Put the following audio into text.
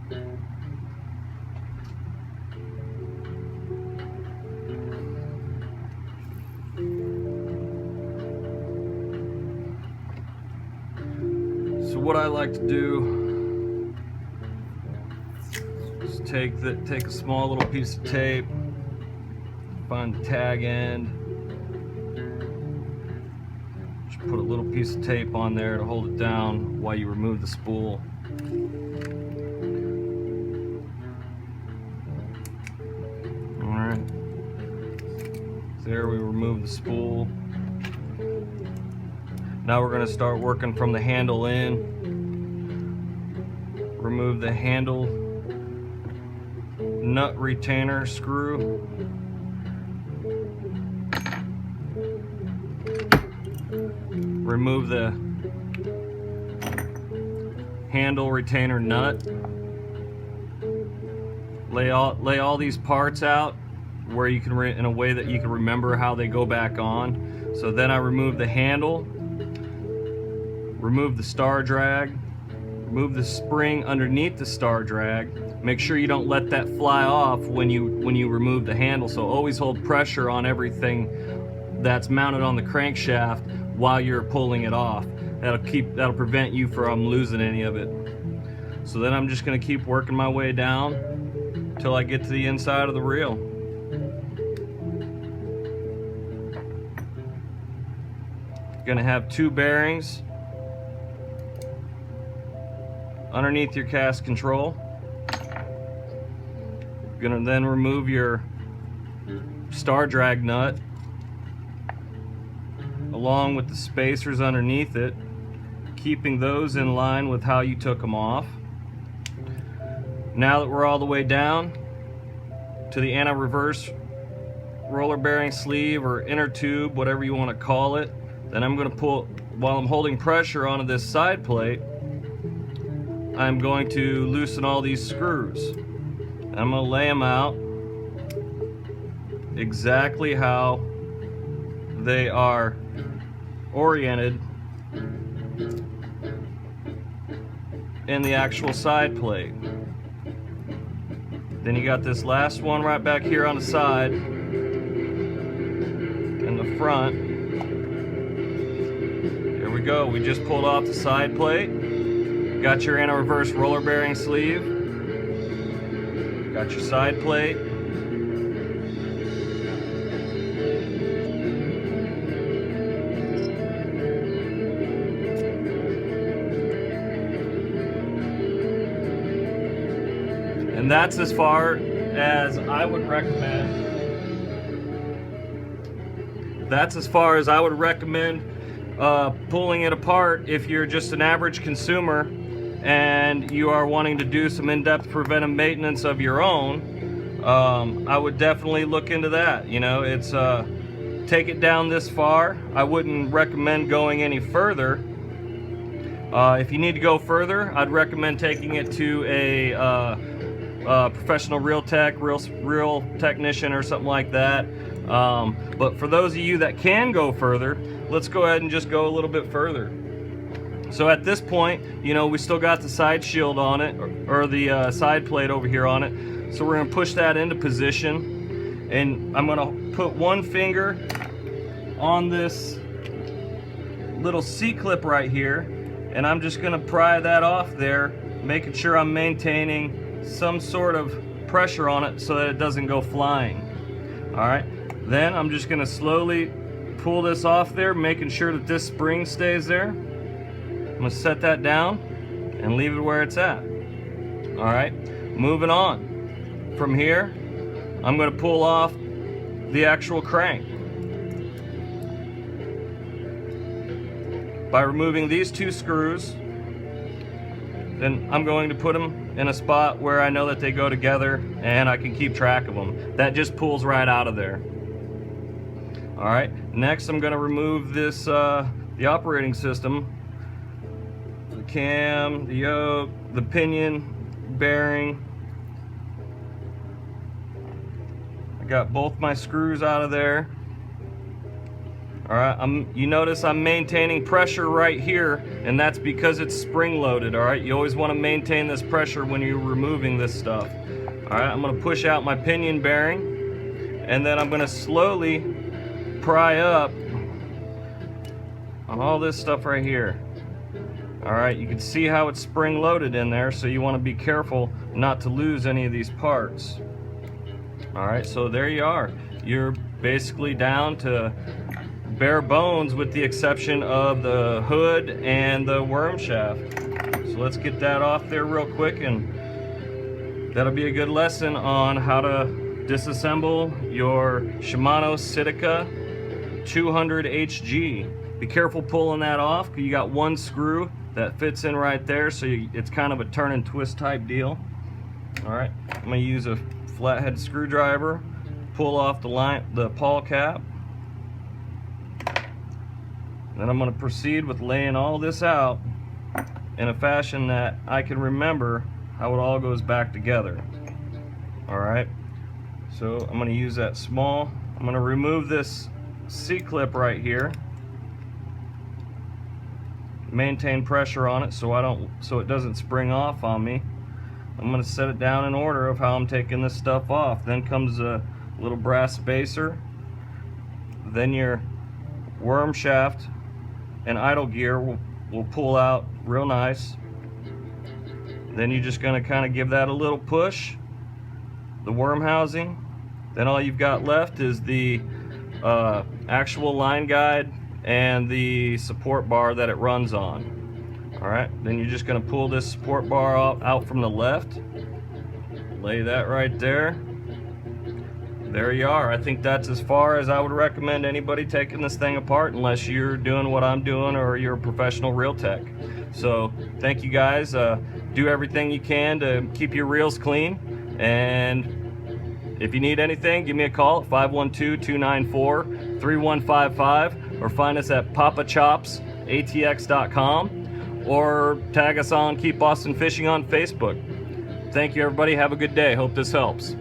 So what I like to do is take a small little piece of tape, find the tag end, just put a little piece of tape on there to hold it down while you remove the spool. Alright, there we remove the spool. Now we're going to start working from the handle in. Remove the handle nut retainer screw. Remove the handle retainer nut. Lay all these parts out where you can in a way that you can remember how they go back on. So then I remove the handle, remove the star drag, remove the spring underneath the star drag. Make sure you don't let that fly off when you remove the handle. So always hold pressure on everything that's mounted on the crankshaft while you're pulling it off. That'll prevent you from losing any of it. So then I'm just going to keep working my way down until I get to the inside of the reel. Going to have two bearings underneath your cast control. Going to then remove your star drag nut along with the spacers underneath it, keeping those in line with how you took them off. Now that we're all the way down to the anti-reverse roller bearing sleeve or inner tube, whatever you want to call it, then I'm going to pull, while I'm holding pressure onto this side plate, I'm going to loosen all these screws. I'm going to lay them out exactly how they are oriented in the actual side plate. Then you got this last one right back here on the side in the front. There we go. We just pulled off the side plate. Got your anti-reverse roller bearing sleeve. Got your side plate. And that's as far as I would recommend. That's as far as I would recommend pulling it apart if you're just an average consumer and you are wanting to do some in-depth preventive maintenance of your own. I would definitely look into that. You know, it's take it down this far. I wouldn't recommend going any further. If you need to go further, I'd recommend taking it to a professional reel technician or something like that. But for those of you that can go further, let's go ahead and just go a little bit further. So at this point, you know, we still got the side shield on it, or the side plate over here on it. So we're going to push that into position, and I'm going to put one finger on this little C-clip right here, and I'm just going to pry that off there, making sure I'm maintaining some sort of pressure on it so that it doesn't go flying. Alright, then I'm just going to slowly pull this off there, making sure that this spring stays there. I'm going to set that down and leave it where it's at. Alright, moving on. From here, I'm going to pull off the actual crank by removing these two screws. Then I'm going to put them in a spot where I know that they go together and I can keep track of them. That just pulls right out of there. Alright, next I'm going to remove this, the operating system, the cam, the yoke, the pinion, bearing. I got both my screws out of there. All right, you notice I'm maintaining pressure right here, and that's because it's spring loaded. All right, you always want to maintain this pressure when you're removing this stuff. All right, I'm going to push out my pinion bearing, and then I'm going to slowly pry up on all this stuff right here. All right, you can see how it's spring loaded in there, so you want to be careful not to lose any of these parts. All right, so there you are. You're basically down to bare bones with the exception of the hood and the worm shaft. So let's get that off there real quick, and that'll be a good lesson on how to disassemble your Shimano Citica 200 HG. Be careful pulling that off, because you got one screw that fits in right there, so it's kind of a turn and twist type deal. All right, I'm going to use a flathead screwdriver, pull off the pawl cap. Then I'm going to proceed with laying all this out in a fashion that I can remember how it all goes back together. All right, so I'm going to use that small. I'm going to remove this C-clip right here. Maintain pressure on it so it doesn't spring off on me. I'm going to set it down in order of how I'm taking this stuff off. Then comes a little brass spacer. Then your worm shaft and idle gear will pull out real nice. Then you're just going to kind of give that a little push, the worm housing. Then all you've got left is the actual line guide and the support bar that it runs on. All right, then you're just going to pull this support bar out from the left, lay that right there. There you are. I think that's as far as I would recommend anybody taking this thing apart, unless you're doing what I'm doing or you're a professional reel tech. So thank you guys. Do everything you can to keep your reels clean, and if you need anything, give me a call at 512-294-3155, or find us at PapaChopsATX.com, or tag us on Keep Boston Fishing on Facebook. Thank you, everybody. Have a good day. Hope this helps.